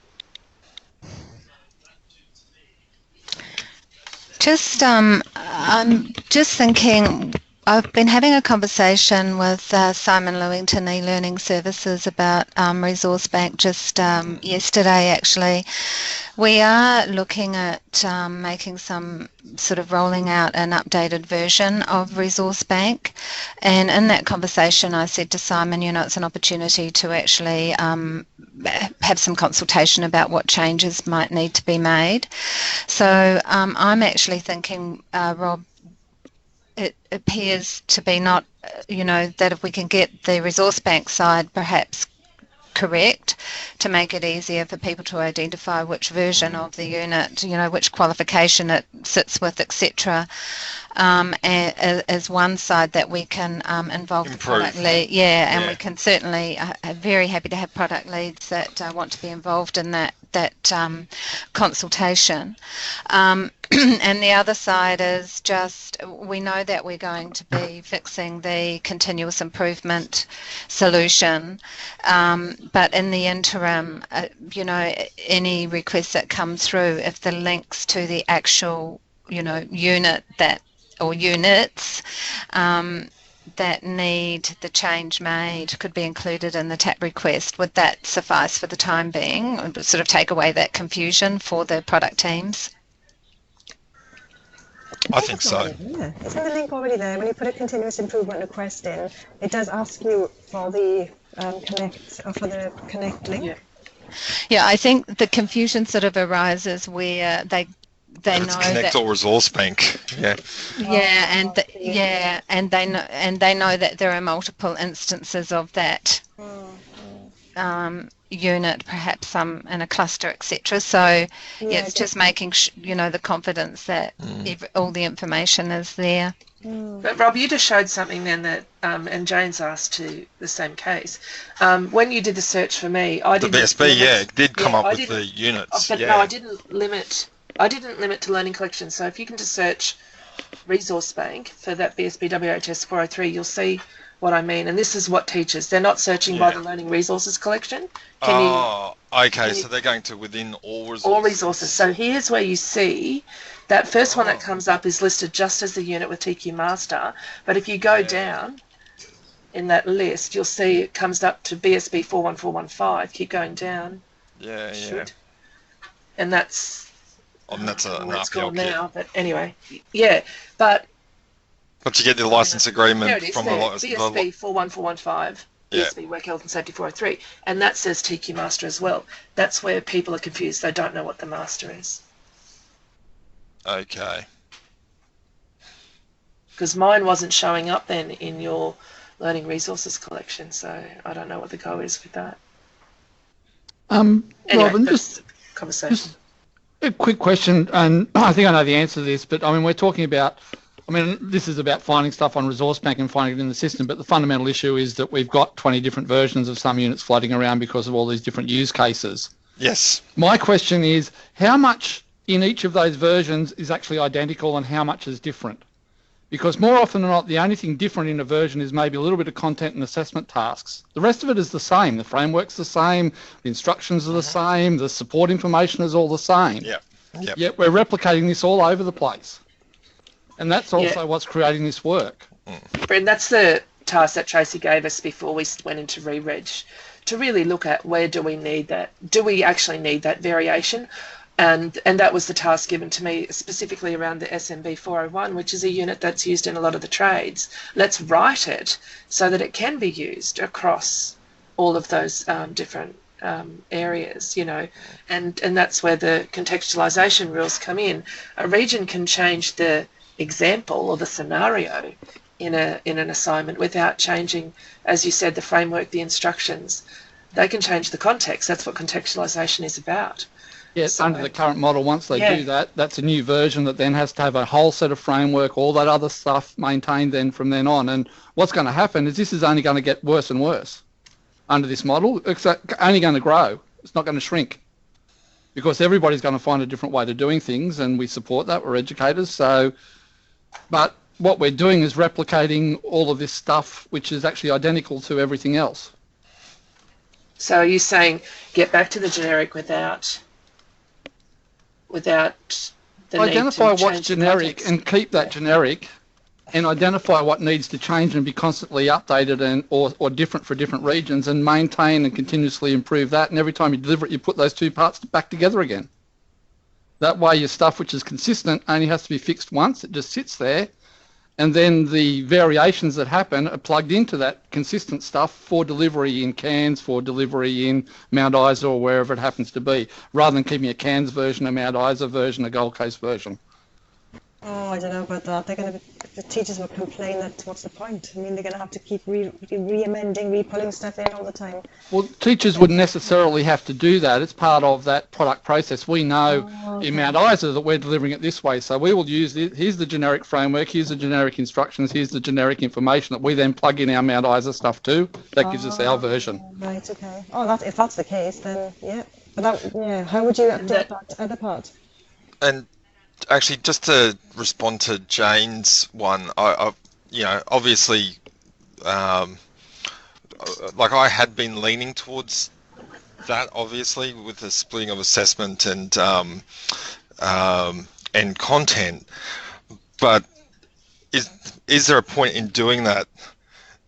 I'm just thinking. I've been having a conversation with Simon Lewington, e-learning services, about Resource Bank just yesterday, actually. We are looking at making some sort of rolling out an updated version of Resource Bank. And in that conversation, I said to Simon, you know, it's an opportunity to actually have some consultation about what changes might need to be made. So I'm actually thinking, Rob, it appears to be not, you know, that if we can get the Resource Bank side perhaps correct to make it easier for people to identify which version of the unit, you know, which qualification it sits with, etc., as one side that we can involve the product lead. Yeah, and we can certainly, very happy to have product leads that want to be involved in that consultation. And the other side is just, we know that we're going to be fixing the continuous improvement solution, but in the interim, you know, any request that comes through, if the links to the actual, you know, unit that, or units that need the change made could be included in the TAP request, would that suffice for the time being? Sort of take away that confusion for the product teams? I think so. Yeah. Isn't the link already there? When you put a continuous improvement request in, it does ask you for the connect link. Yeah, I think the confusion sort of arises where they know Connect that or Resource Bank. Yeah. Yeah, and they know that there are multiple instances of that. unit, perhaps some in a cluster, etc. So it's just making the confidence that all the information is there. But Rob, you just showed something then that, and Jane's asked to the same case. When you did the search for me, I didn't. The BSB, it did come up with the units. But no, I didn't limit. I didn't limit to learning collections. So if you can just search resource bank for that BSB WHS 403, you'll see what I mean. And this is what teachers, they're not searching by the learning resources collection. Okay, so they're going to within all resources. All resources. So here's where you see that first one that comes up is listed just as the unit with TQ Master. But if you go down in that list, you'll see it comes up to BSB 41415. Keep going down. Yeah. And that's... that's an RPL gone kit. now, but anyway, but you get the license agreement there it is, from there, the BSB 41415, BSB Work Health and Safety 403, and that says TQ Master as well. That's where people are confused. They don't know what the master is. Okay. Because mine wasn't showing up then in your learning resources collection, so I don't know what the go is with that. Anyway, Robin, just conversation. A quick question, and I think I know the answer to this, but I mean, we're talking about, this is about finding stuff on Resource Bank and finding it in the system, but the fundamental issue is that we've got 20 different versions of some units floating around because of all these different use cases. Yes. My question is, how much in each of those versions is actually identical and how much is different? Because more often than not, the only thing different in a version is maybe a little bit of content and assessment tasks. The rest of it is the same. The framework's the same, the instructions are the same, the support information is all the same. Yet we're replicating this all over the place. And that's also what's creating this work. Brent, that's the task that Tracy gave us before we went into re-reg, to really look at where do we need that? Do we actually need that variation? And that was the task given to me specifically around the SMB 401, which is a unit that's used in a lot of the trades. Let's write it so that it can be used across all of those different areas, and that's where the contextualization rules come in. A region can change the example or the scenario in an assignment without changing, as you said, the framework, the instructions. They can change the context. That's what contextualization is about. Yes, under the current model, once they do that, that's a new version that then has to have a whole set of framework, all that other stuff maintained then from then on. And what's going to happen is this is only going to get worse and worse under this model. It's only going to grow. It's not going to shrink because everybody's going to find a different way of doing things, and we support that. We're educators. So, but what we're doing is replicating all of this stuff, which is actually identical to everything else. So are you saying get back to the generic without the identify need to what's change the generic context? and keep that generic, and identify what needs to change and be constantly updated and or different for different regions, and maintain and continuously improve that. And every time you deliver it, you put those two parts back together again. That way your stuff, which is consistent, only has to be fixed once. It just sits there, and then the variations that happen are plugged into that consistent stuff for delivery in Cairns, for delivery in Mount Isa or wherever it happens to be, rather than keeping a Cairns version, a Mount Isa version, a Gold Coast version. Oh, I don't know about that. The teachers will complain that what's the point? I mean, they're going to have to keep re-amending, re-pulling stuff in all the time. Well, teachers wouldn't necessarily have to do that. It's part of that product process. We know in Mount Isa that we're delivering it this way, so we will use here's the generic framework, here's the generic instructions, here's the generic information that we then plug in our Mount Isa stuff to. That gives us our version. Right, okay. Oh, if that's the case, then yeah. But how would you update that other part? And actually, just to respond to Jane's one, I obviously, like I had been leaning towards that, obviously, with the splitting of assessment and content. But is there a point in doing that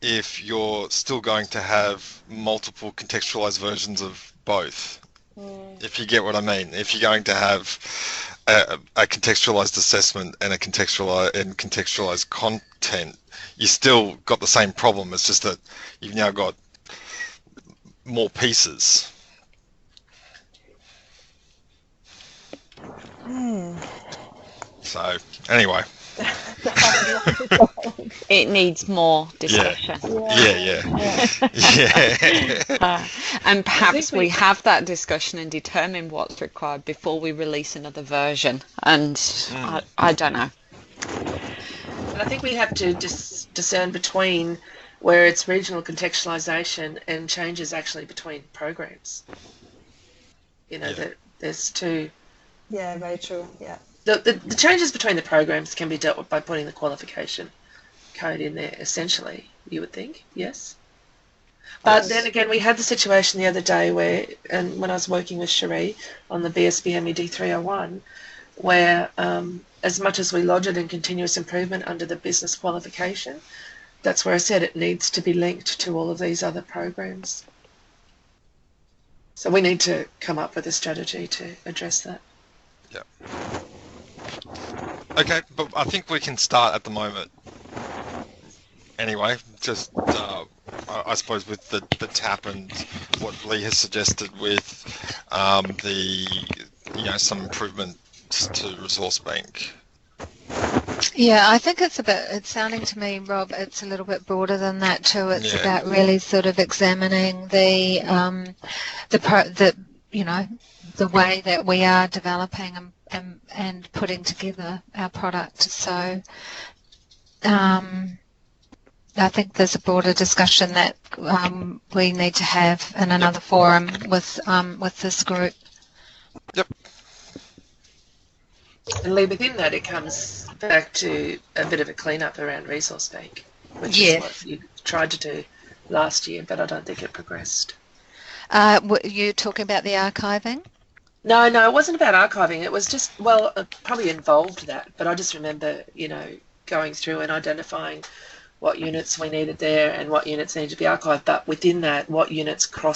if you're still going to have multiple contextualized versions of both? If you get what I mean, if you're going to have a contextualized assessment and a contextualized content, you still got the same problem. It's just that you've now got more pieces. So anyway, It needs more discussion. And perhaps we have that discussion and determine what's required before we release another version. And I don't know. And I think we have to discern between where it's regional contextualisation and changes actually between programs. That there's two. Yeah, very true. Yeah. The changes between the programs can be dealt with by putting the qualification code in there, essentially, you would think, yes? But then again, we had the situation the other day where, and when I was working with Cherie on the BSB MED 301, where as much as we lodge it in continuous improvement under the business qualification, that's where I said it needs to be linked to all of these other programs. So we need to come up with a strategy to address that. Yeah. Okay, but I think we can start at the moment. Anyway, just I suppose with the TAP and what Lee has suggested with some improvements to Resource Bank. Yeah, I think it's sounding to me, Rob, it's a little bit broader than that too. It's about really sort of examining the way that we are developing and putting together our product. So I think there's a broader discussion that we need to have in another forum with this group. Yep. And Lee, within that, it comes back to a bit of a clean-up around Resource Bank, which is what you tried to do last year, but I don't think it progressed. Were you talking about the archiving? No, it wasn't about archiving. It was just, it probably involved that, but I just remember, going through and identifying what units we needed there and what units need to be archived, but within that, what units go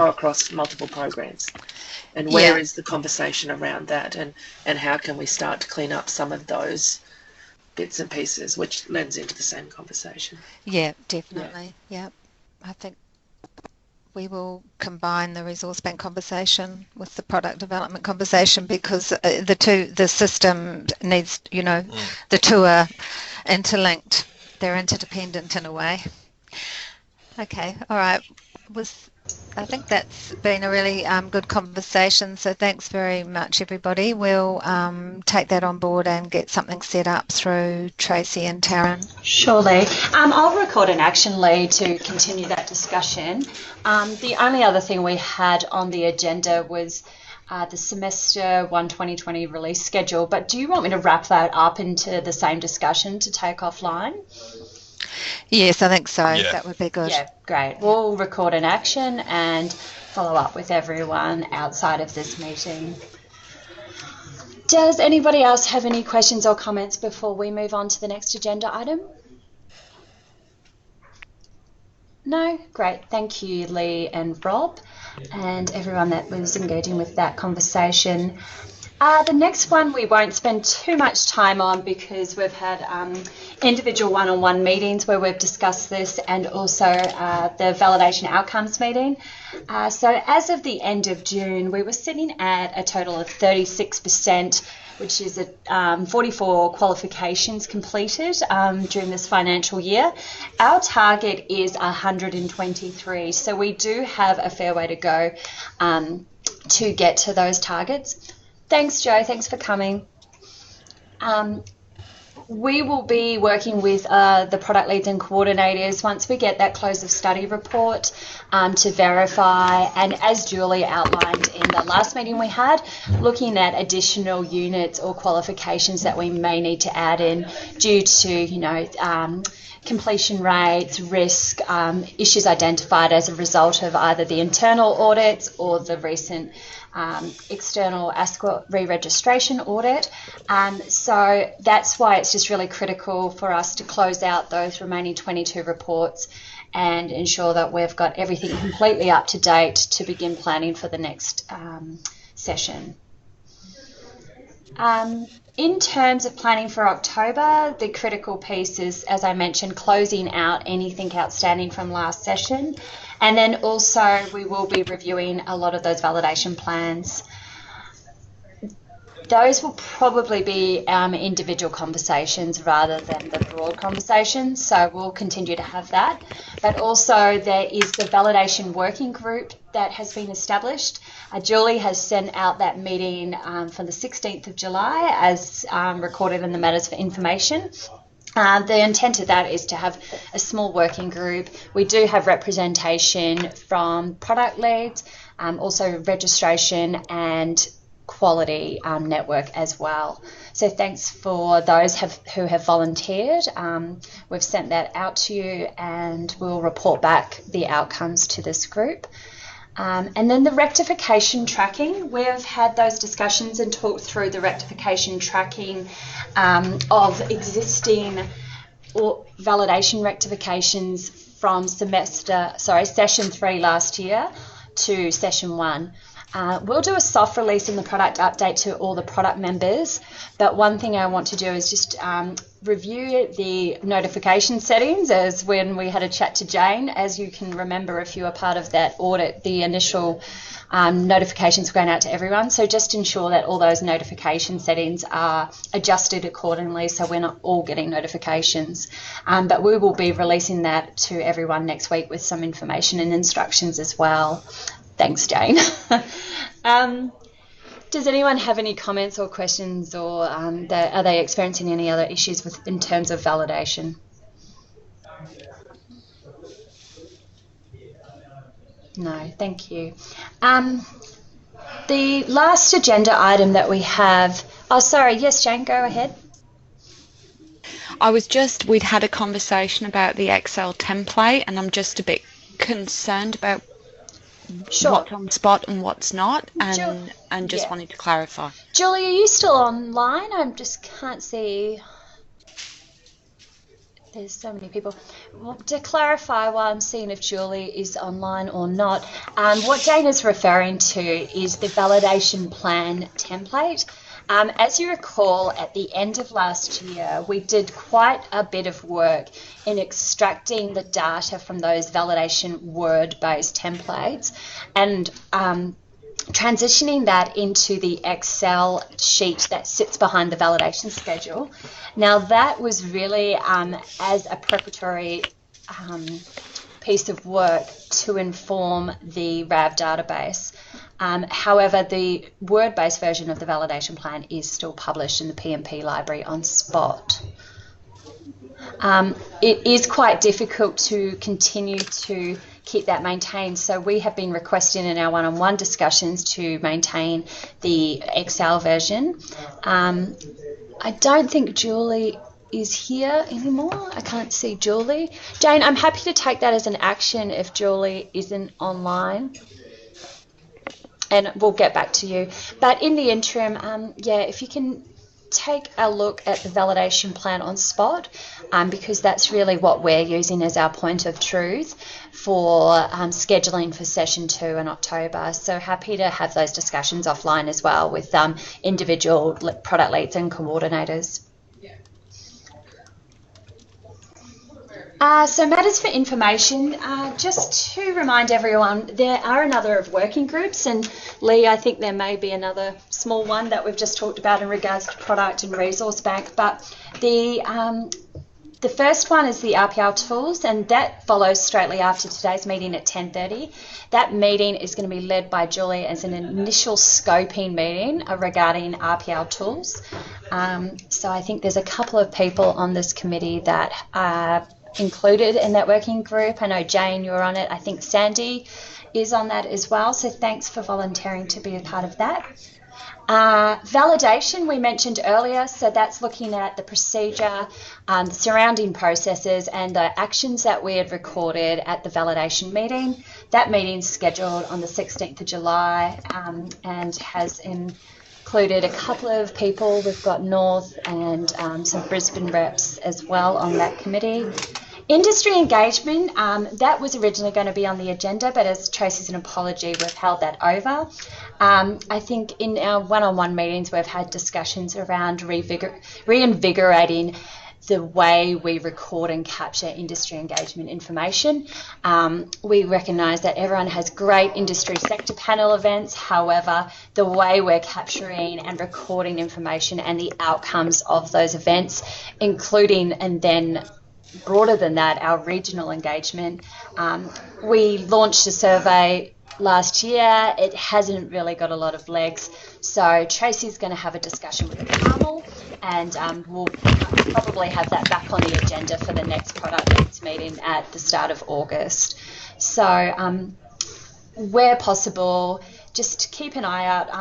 across multiple programs. And where is the conversation around that, and how can we start to clean up some of those bits and pieces, which lends into the same conversation. Yeah, definitely. Yeah. I think we will combine the resource bank conversation with the product development conversation, because the system needs, the two are interlinked. They're interdependent in a way. Okay, all right. I think that's been a really good conversation, so thanks very much, everybody. We'll take that on board and get something set up through Tracy and Taryn. Surely. I'll record an action, Lee, to continue that discussion. The only other thing we had on the agenda was the semester 1 2020 release schedule, but do you want me to wrap that up into the same discussion to take offline? Yes, I think so. Yeah. That would be good. Yeah, great. We'll record an action and follow up with everyone outside of this meeting. Does anybody else have any questions or comments before we move on to the next agenda item? No? Great. Thank you, Lee and Rob, and everyone that was engaging with that conversation. The next one we won't spend too much time on, because we've had individual one-on-one meetings where we've discussed this, and also the validation outcomes meeting. So as of the end of June, we were sitting at a total of 36%, which is 44 qualifications completed during this financial year. Our target is 123, so we do have a fair way to go to get to those targets. Thanks, Joe. Thanks for coming. We will be working with the product leads and coordinators once we get that close of study report to verify, and as Julie outlined in the last meeting we had, looking at additional units or qualifications that we may need to add in due to, completion rates, risk, issues identified as a result of either the internal audits or the recent external ASCOT re-registration audit. So that's why it's just really critical for us to close out those remaining 22 reports and ensure that we've got everything completely up to date to begin planning for the next session. In terms of planning for October, the critical piece is, as I mentioned, closing out anything outstanding from last session. And then also we will be reviewing a lot of those validation plans. those will probably be individual conversations rather than the broad conversations, so we'll continue to have that. But also there is the validation working group that has been established. Julie has sent out that meeting for the 16th of July as recorded in the Matters for Information. The intent of that is to have a small working group. We do have representation from product leads, also registration and quality network as well. So thanks for those who have volunteered. We've sent that out to you and we'll report back the outcomes to this group. And then the rectification tracking, we've had those discussions and talked through the rectification tracking of existing validation rectifications from session 3 last year to session 1. We'll do a soft release in the product update to all the product members, but one thing I want to do is just review the notification settings as when we had a chat to Jane. As you can remember, if you were part of that audit, the initial notifications were going out to everyone. So just ensure that all those notification settings are adjusted accordingly so we're not all getting notifications. But we will be releasing that to everyone next week with some information and instructions as well. Thanks, Jane. Does anyone have any comments or questions, or are they experiencing any other issues in terms of validation? No, thank you. The last agenda item that we have, oh sorry, yes Jane, go ahead. We'd had a conversation about the Excel template and I'm just a bit concerned about what's on spot and what's not, and just wanted to clarify. Julie, are you still online? I just can't see. There's so many people. Well, to clarify why I'm seeing if Julie is online or not, what Jane is referring to is the validation plan template. As you recall, at the end of last year, we did quite a bit of work in extracting the data from those validation word-based templates and transitioning that into the Excel sheet that sits behind the validation schedule. Now, that was really as a preparatory piece of work to inform the RAV database. However, the word-based version of the validation plan is still published in the PMP library on Spot. It is quite difficult to continue to keep that maintained, so we have been requesting in our one-on-one discussions to maintain the Excel version. I don't think Julie is here anymore. I can't see Julie. Jane, I'm happy to take that as an action if Julie isn't online, and we'll get back to you. But in the interim, if you can take a look at the validation plan on Spot, because that's really what we're using as our point of truth for scheduling for session 2 in October. So happy to have those discussions offline as well with individual product leads and coordinators. So matters for information, just to remind everyone, there are a number of working groups, and Lee, I think there may be another small one that we've just talked about in regards to product and resource bank, but the first one is the RPL tools, and that follows straightly after today's meeting at 10:30. That meeting is going to be led by Julie as an initial scoping meeting regarding RPL tools. So I think there's a couple of people on this committee that are included in that working group. I know Jane, you're on it. I think Sandy is on that as well. So thanks for volunteering to be a part of that. Validation we mentioned earlier, so that's looking at the procedure, the surrounding processes and the actions that we had recorded at the validation meeting. That meeting's scheduled on the 16th of July and has included a couple of people. We've got North and some Brisbane reps as well on that committee. Industry engagement, that was originally going to be on the agenda, but as Tracy's an apology, we've held that over. I think in our one-on-one meetings, we've had discussions around reinvigorating the way we record and capture industry engagement information. We recognise that everyone has great industry sector panel events. However, the way we're capturing and recording information and the outcomes of those events, including and then broader than that, our regional engagement. We launched a survey last year. It hasn't really got a lot of legs. So Tracy's going to have a discussion with the panel, and we'll probably have that back on the agenda for the next product leads meeting at the start of August. So where possible, just keep an eye out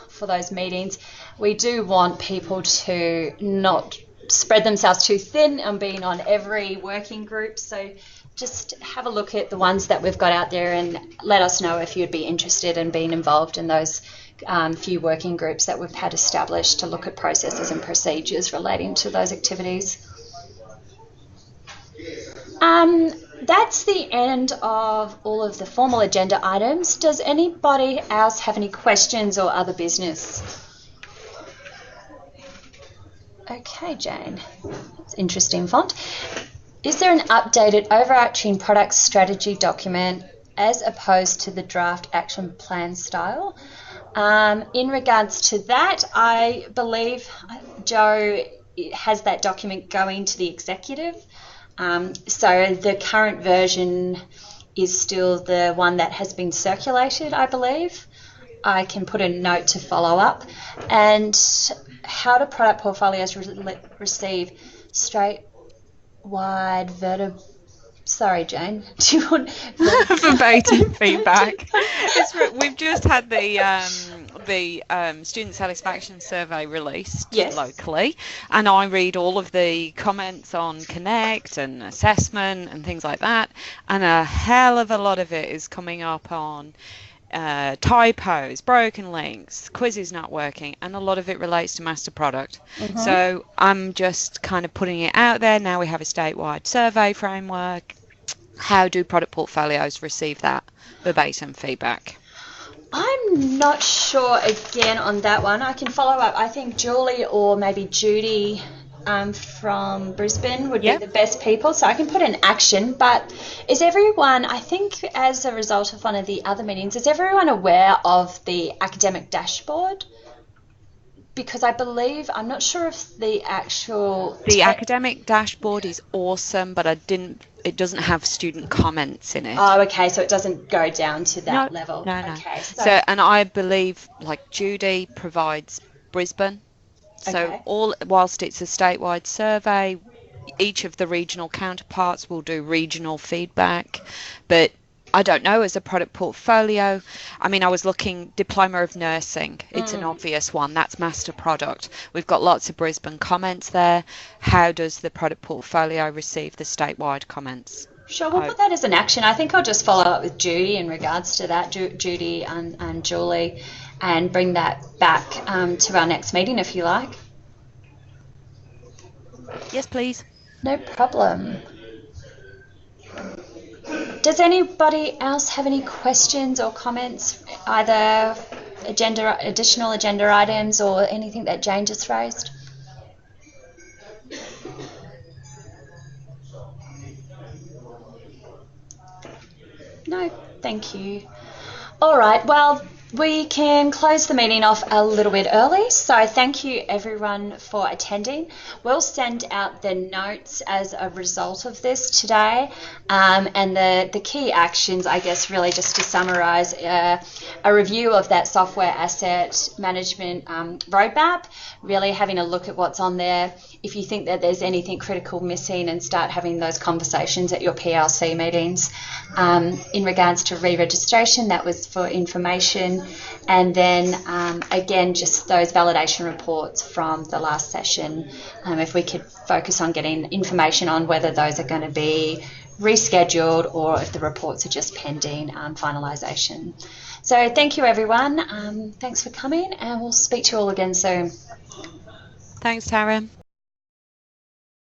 for those meetings. We do want people to not spread themselves too thin on being on every working group. So just have a look at the ones that we've got out there and let us know if you'd be interested in being involved in those few working groups that we've had established to look at processes and procedures relating to those activities. That's the end of all of the formal agenda items. Does anybody else have any questions or other business? Okay, Jane. That's interesting font. Is there an updated overarching product strategy document as opposed to the draft action plan style? In regards to that, I believe Joe has that document going to the executive. So the current version is still the one that has been circulated, I believe. I can put a note to follow up. And how do product portfolios receive straight-wide Sorry, Jane. Do you want verbatim feedback? We've just had the student satisfaction survey released locally, and I read all of the comments on Connect and assessment and things like that, and a hell of a lot of it is coming up on typos, broken links, quizzes not working, and a lot of it relates to master product. So I'm just kind of putting it out there. Now we have a statewide survey framework. How do product portfolios receive that verbatim feedback? I'm not sure again on that one. I can follow up. I think Julie or maybe Judy from Brisbane would be the best people, so I can put in action. But is everyone, I think as a result of one of the other meetings, is everyone aware of the academic dashboard? Because I believe, I'm not sure if the actual... The academic dashboard is awesome, but it doesn't have student comments in it. Oh, okay, so it doesn't go down to that level. No. Okay, so, and I believe, like Judy provides Brisbane. So whilst it's a statewide survey, each of the regional counterparts will do regional feedback. But I don't know, as a product portfolio, I mean, I was looking, Diploma of Nursing, it's an obvious one, that's master product. We've got lots of Brisbane comments there. How does the product portfolio receive the statewide comments? Sure, we'll put that as an action. I think I'll just follow up with Judy in regards to that, Judy and Julie, and bring that back to our next meeting if you like. Yes, please. No problem. Does anybody else have any questions or comments, either additional agenda items or anything that Jane just raised? No, thank you. All right, well, we can close the meeting off a little bit early, so thank you everyone for attending. We'll send out the notes as a result of this today, and the key actions, I guess, really just to summarise, a review of that software asset management roadmap, really having a look at what's on there. If you think that there's anything critical missing, and start having those conversations at your PLC meetings. In regards to re-registration, that was for information, and then again just those validation reports from the last session. If we could focus on getting information on whether those are going to be rescheduled or if the reports are just pending finalisation. So thank you everyone, thanks for coming, and we'll speak to you all again soon. Thanks, Tara.